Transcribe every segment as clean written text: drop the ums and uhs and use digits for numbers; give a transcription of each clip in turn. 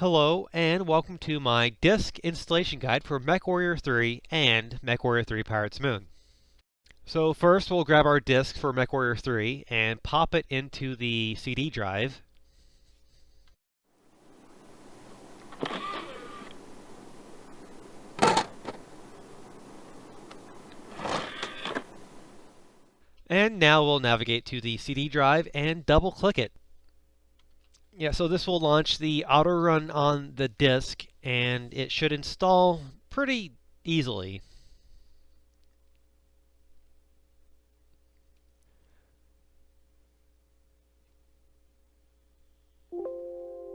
Hello and welcome to my disk installation guide for MechWarrior 3 and MechWarrior 3 Pirate's Moon. So first we'll grab our disk for MechWarrior 3 and pop it into the CD drive. And now we'll navigate to the CD drive and double click it. Yeah, so this will launch the auto run on the disk and it should install pretty easily.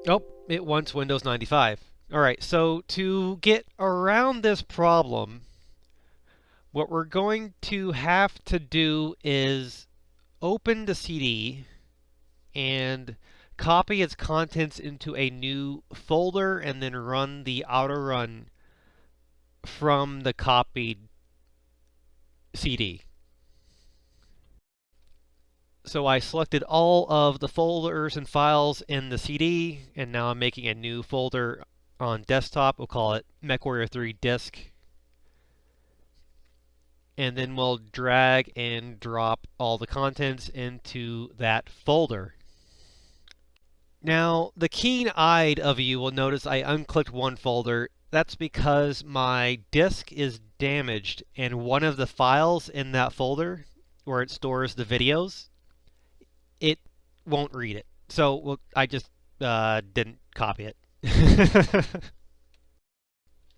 Oh, it wants Windows 95. Alright, so to get around this problem, what we're going to have to do is open the CD and copy its contents into a new folder and then run the auto run from the copied CD. So I selected all of the folders and files in the CD, and now I'm making a new folder on desktop. We'll call it MechWarrior 3 Disk. And then we'll drag and drop all the contents into that folder. Now, the keen-eyed of you will notice I unclicked one folder. That's because my disk is damaged, and one of the files in that folder, where it stores the videos, it won't read it. So I just didn't copy it.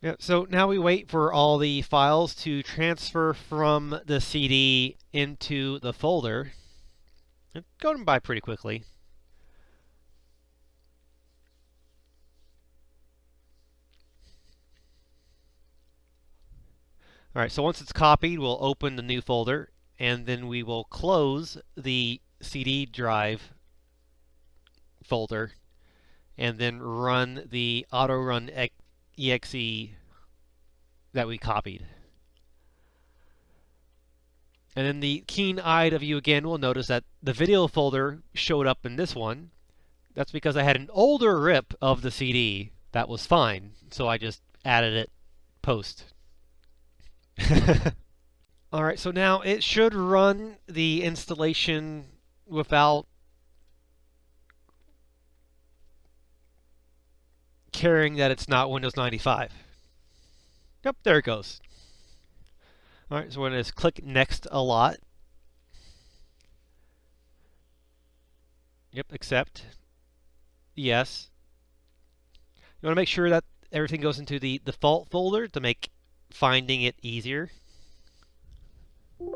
Yeah, so now we wait for all the files to transfer from the CD into the folder. It's going by pretty quickly. All right, so once it's copied, we'll open the new folder, and then we will close the CD drive folder, and then run the auto-run exe that we copied. And then the keen-eyed of you again will notice that the video folder showed up in this one. That's because I had an older rip of the CD that was fine, so I just added it post. Alright, so now it should run the installation without caring that it's not Windows 95. Yep, there it goes. Alright, so we're going to click Next a lot. Yep, accept. Yes. You want to make sure that everything goes into the default folder to make finding it easier. All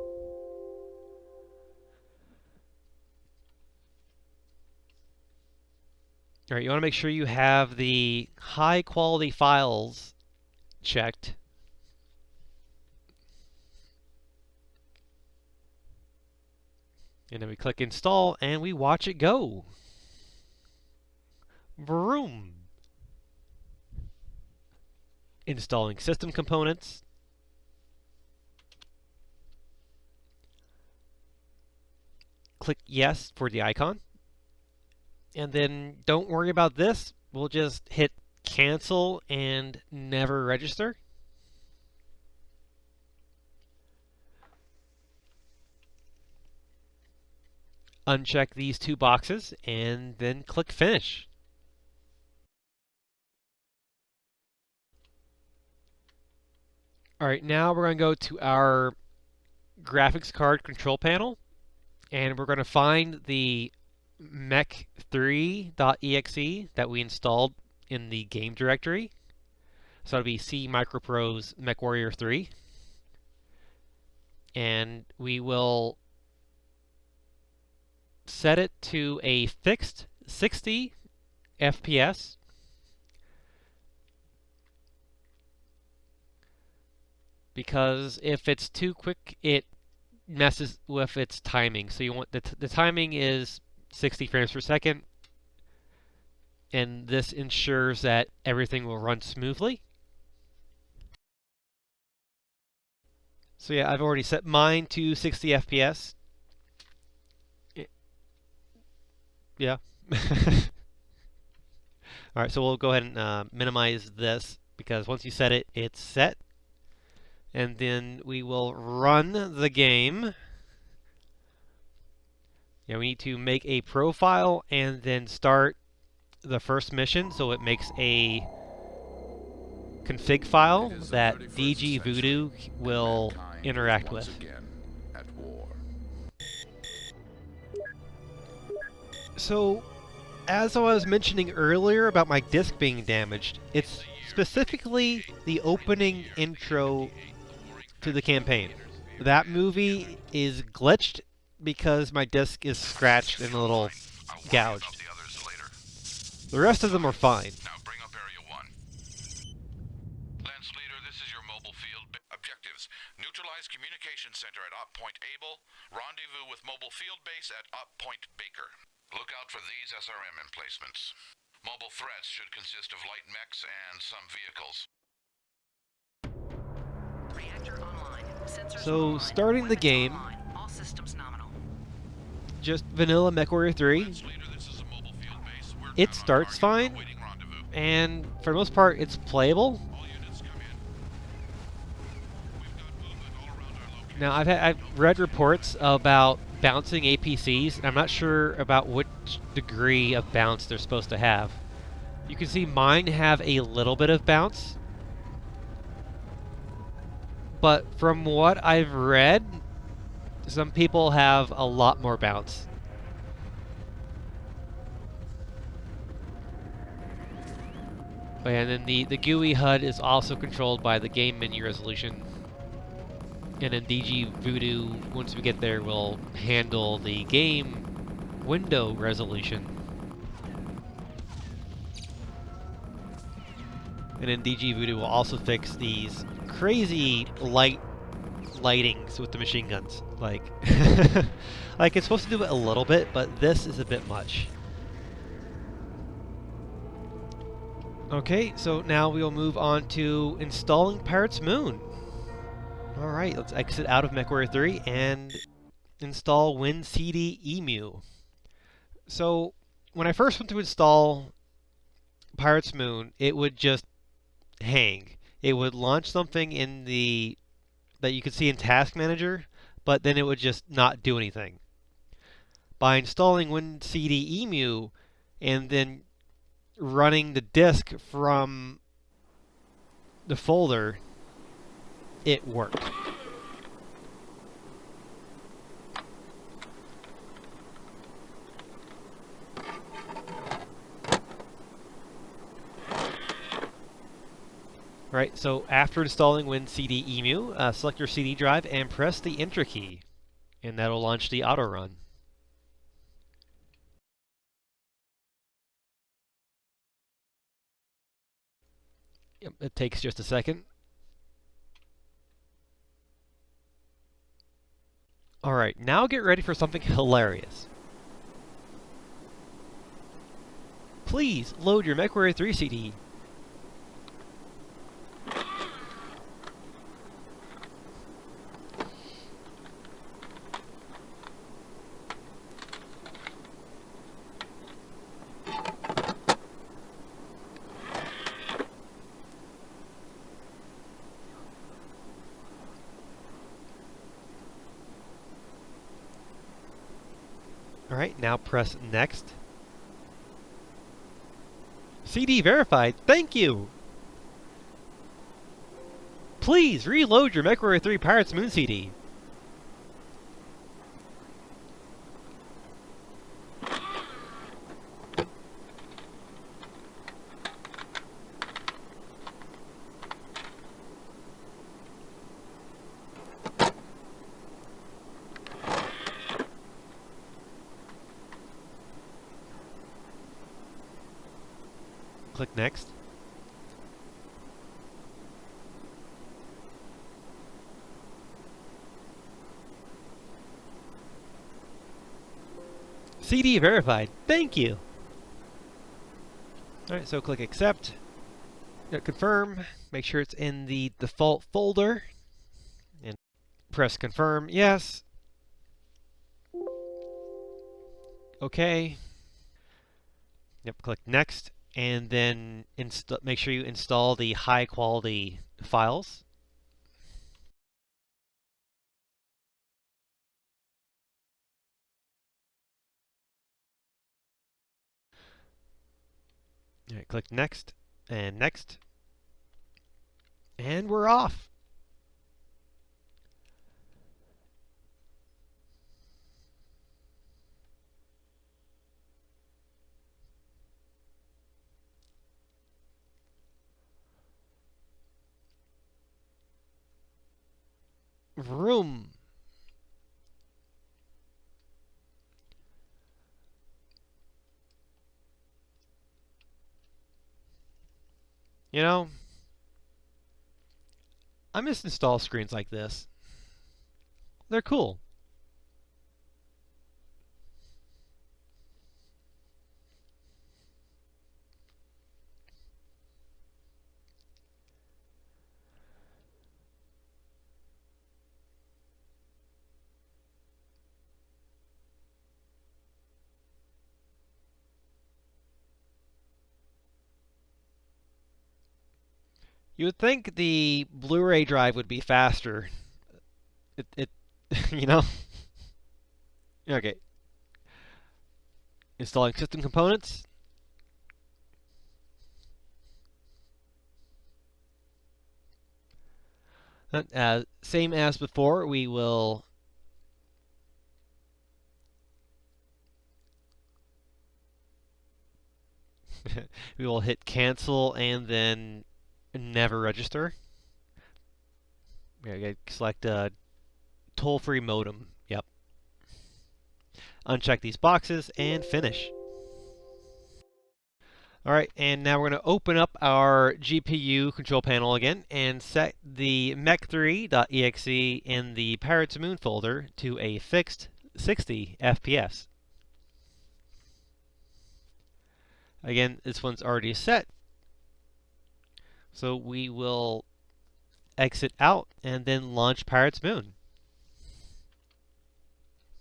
right, you want to make sure you have the high quality files checked. And then we click install and we watch it go. Vroom. Installing system components. Click yes for the icon. And then don't worry about this. We'll just hit cancel and never register. Uncheck these two boxes and then click finish. All right, now we're going to go to our graphics card control panel and we're going to find the mech3.exe that we installed in the game directory. So it'll be C Microprose MechWarrior 3. And we will set it to a fixed 60 FPS. Because if it's too quick, it messes with its timing. So you want the timing is 60 frames per second, and this ensures that everything will run smoothly. So yeah, I've already set mine to 60 FPS. Yeah. All right, so we'll go ahead and minimize this because once you set it, it's set. And then we will run the game. Yeah, we need to make a profile and then start the first mission. So it makes a config file that dgVoodoo will interact with. So, as I was mentioning earlier about my disk being damaged, it's specifically the opening intro to the campaign. That movie is glitched because my disk is scratched and a little gouged. The rest of them are fine. Now bring up Area 1. Lance Leader, this is your mobile field. Objectives. Neutralize communication center at Op Point Able. Rendezvous with mobile field base at Op Point Baker. Look out for these SRM emplacements. Mobile threats should consist of light mechs and some vehicles. So, starting the game, just vanilla MechWarrior 3, it starts fine, and for the most part, it's playable. Now, I've read reports about bouncing APCs, and I'm not sure about which degree of bounce they're supposed to have. You can see mine have a little bit of bounce, but from what I've read, some people have a lot more bounce. But yeah, and then the GUI HUD is also controlled by the game menu resolution. And then dgVoodoo, once we get there, will handle the game window resolution. And then dgVoodoo will also fix these crazy lightings with the machine guns. Like, like it's supposed to do it a little bit, but this is a bit much. Okay, so now we will move on to installing Pirate's Moon. Alright, let's exit out of MechWarrior 3 and install WinCDEmu. So, when I first went to install Pirate's Moon, it would just hang. It would launch something in the that you could see in Task Manager, but then it would just not do anything. By installing WinCDEmu and then running the disk from the folder, it worked. Right, so after installing WinCDEmu, select your CD drive and press the Enter key, and that'll launch the auto run. Yep, it takes just a second. Alright, now get ready for something hilarious. Please load your MechWarrior 3 CD. Alright, now press Next. CD verified, thank you! Please reload your MechWarrior 3 Pirate's Moon CD. Click Next. CD verified. Thank you. Alright, so click Accept. Confirm. Make sure it's in the default folder. And press Confirm. Yes. Okay. Yep, click Next. and then make sure you install the high quality files. All right, click next, and we're off. Vroom. You know, I miss install screens like this. They're cool. You would think the Blu-ray drive would be faster. It you know? Okay. Installing system components. Same as before, we will hit cancel and then never register. Okay, select toll-free modem. Yep. Uncheck these boxes and finish. All right, and now we're going to open up our GPU control panel again and set the mech3.exe in the Pirates Moon folder to a fixed 60 FPS. Again, this one's already set, so we will exit out and then launch Pirates Moon.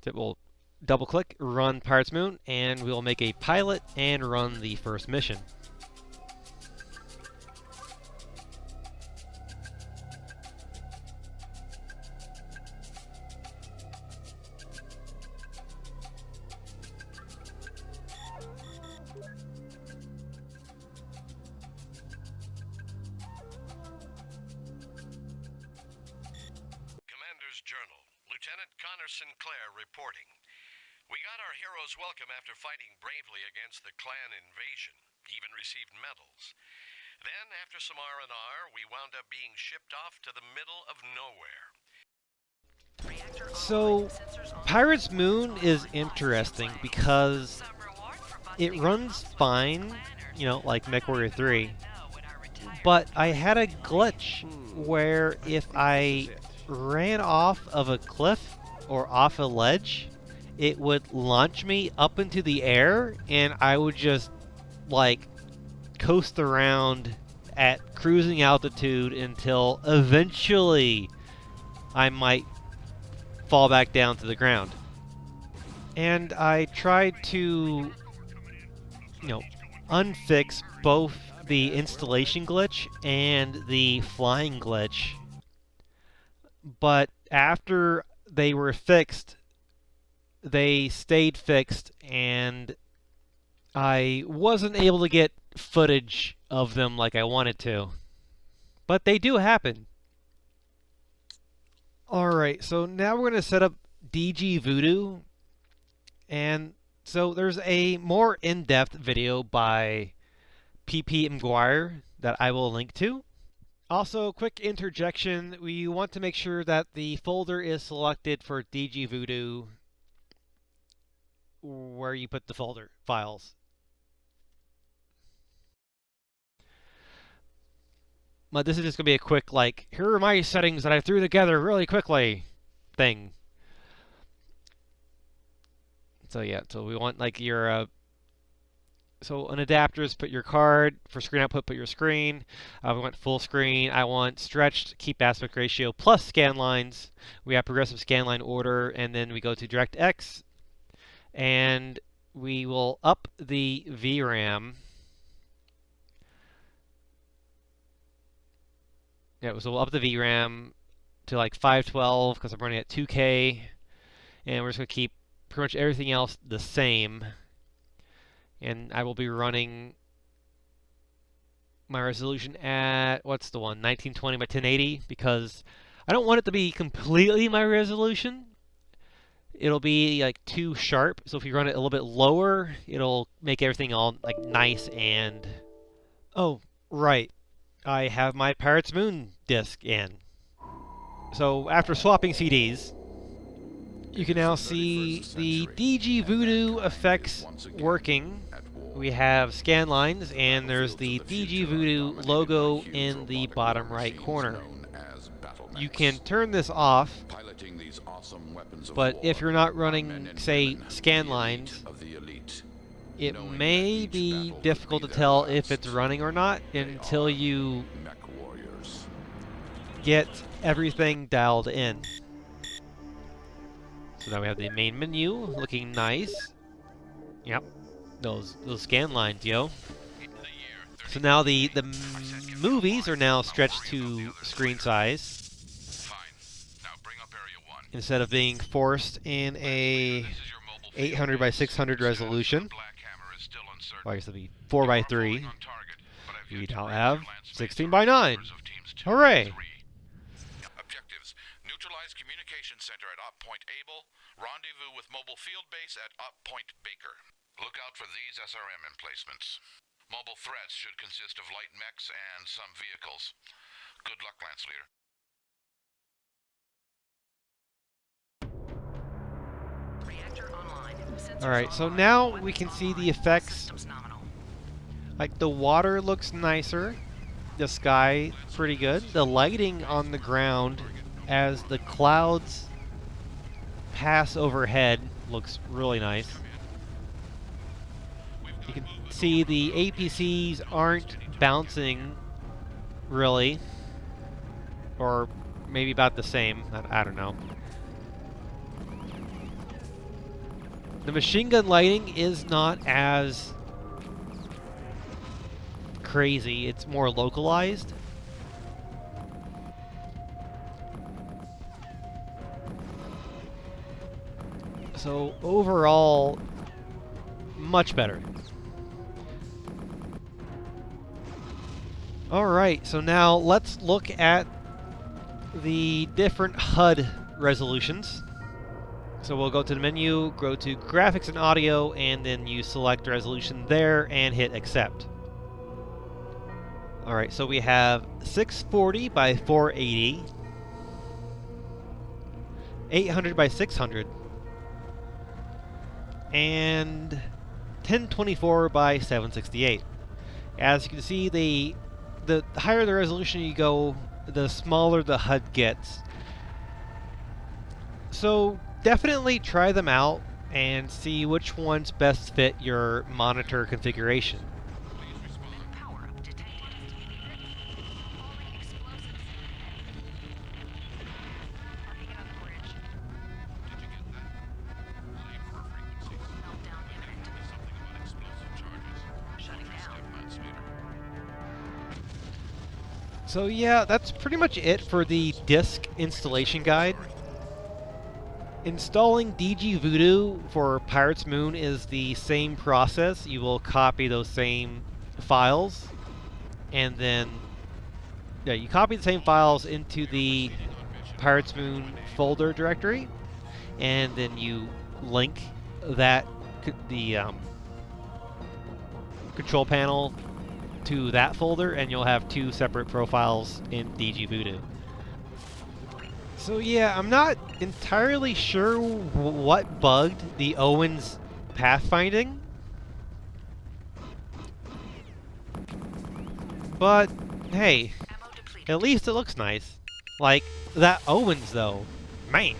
So we'll double-click, run Pirates Moon, and we'll make a pilot and run the first mission. Commander's Journal. Lieutenant Connor Sinclair reporting. We got our hero's welcome after fighting bravely against the clan invasion. Even received medals. Then, after some R&R, we wound up being shipped off to the middle of nowhere. So, Pirates Moon is interesting because it runs fine, you know, like MechWarrior 3. But I had a glitch where if I ran off of a cliff or off a ledge, it would launch me up into the air, and I would just, like, coast around at cruising altitude until eventually I might fall back down to the ground. And I tried to, you know, unfix both the installation glitch and the flying glitch. But after they were fixed, they stayed fixed, and I wasn't able to get footage of them like I wanted to. But they do happen. Alright, so now we're going to set up dgVoodoo. And so there's a more in-depth video by ppmguire that I will link to. Also, quick interjection, we want to make sure that the folder is selected for dgVoodoo where you put the folder files. But this is just going to be a quick, like, here are my settings that I threw together really quickly thing. So yeah, so we want like your, so on adapters, put your card. For screen output, put your screen. We want full screen. I want stretched, keep aspect ratio, plus scan lines. We have progressive scan line order, and then we go to DirectX, and we will up the VRAM Yeah, so we'll up the VRAM to like 512 because I'm running at 2K, and we're just going to keep pretty much everything else the same. And I will be running my resolution at, what's the one, 1920 by 1080, because I don't want it to be completely my resolution. It'll be like too sharp, so if you run it a little bit lower, it'll make everything all like nice and... Oh, right. I have my Pirates Moon disc in. So after swapping CDs, you can now see the dgVoodoo effects working. We have scan lines, and there's the dgVoodoo logo in the bottom right corner. You can turn this off, but if you're not running, say, scan lines, it may be difficult to tell if it's running or not until you get everything dialed in. So now we have the main menu looking nice. Yep, those scan lines, yo. So now the movies are now stretched to screen size instead of being forced in a 800 by 600 resolution. Well, I guess it'll be 4 by 3. We now have 16 by 9. Hooray! Objectives: neutralize communication center at Op Point Able. Rendezvous with mobile field base at Op Point Baker. Look out for these SRM emplacements. Mobile threats should consist of light mechs and some vehicles. Good luck, Lance Leader. Alright, so now we can see the effects. Like, the water looks nicer. The sky, pretty good. The lighting on the ground as the clouds pass overhead looks really nice. You can see the APCs aren't bouncing, really. Or maybe about the same. I don't know. The machine gun lighting is not as crazy. It's more localized. So overall, much better. Alright, so now let's look at the different HUD resolutions. So we'll go to the menu, go to graphics and audio, and then you select resolution there and hit accept. Alright, so we have 640 by 480, 800 by 600, and 1024 by 768. As you can see, the higher the resolution you go, the smaller the HUD gets. So definitely try them out and see which ones best fit your monitor configuration. So yeah, that's pretty much it for the disk installation guide. Installing dgVoodoo for Pirates Moon is the same process. You will copy those same files, and then you copy the same files into the Pirates Moon folder directory, and then you link that the control panel to that folder, and you'll have two separate profiles in dgVoodoo. So yeah, I'm not entirely sure what bugged the Owens pathfinding, but hey, at least it looks nice. Like, that Owens though, man.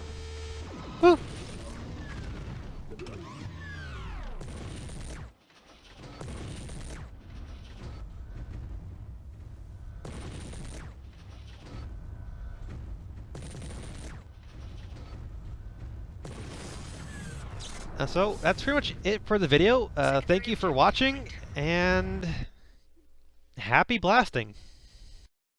Whew. So that's pretty much it for the video. Thank you for watching, and happy blasting.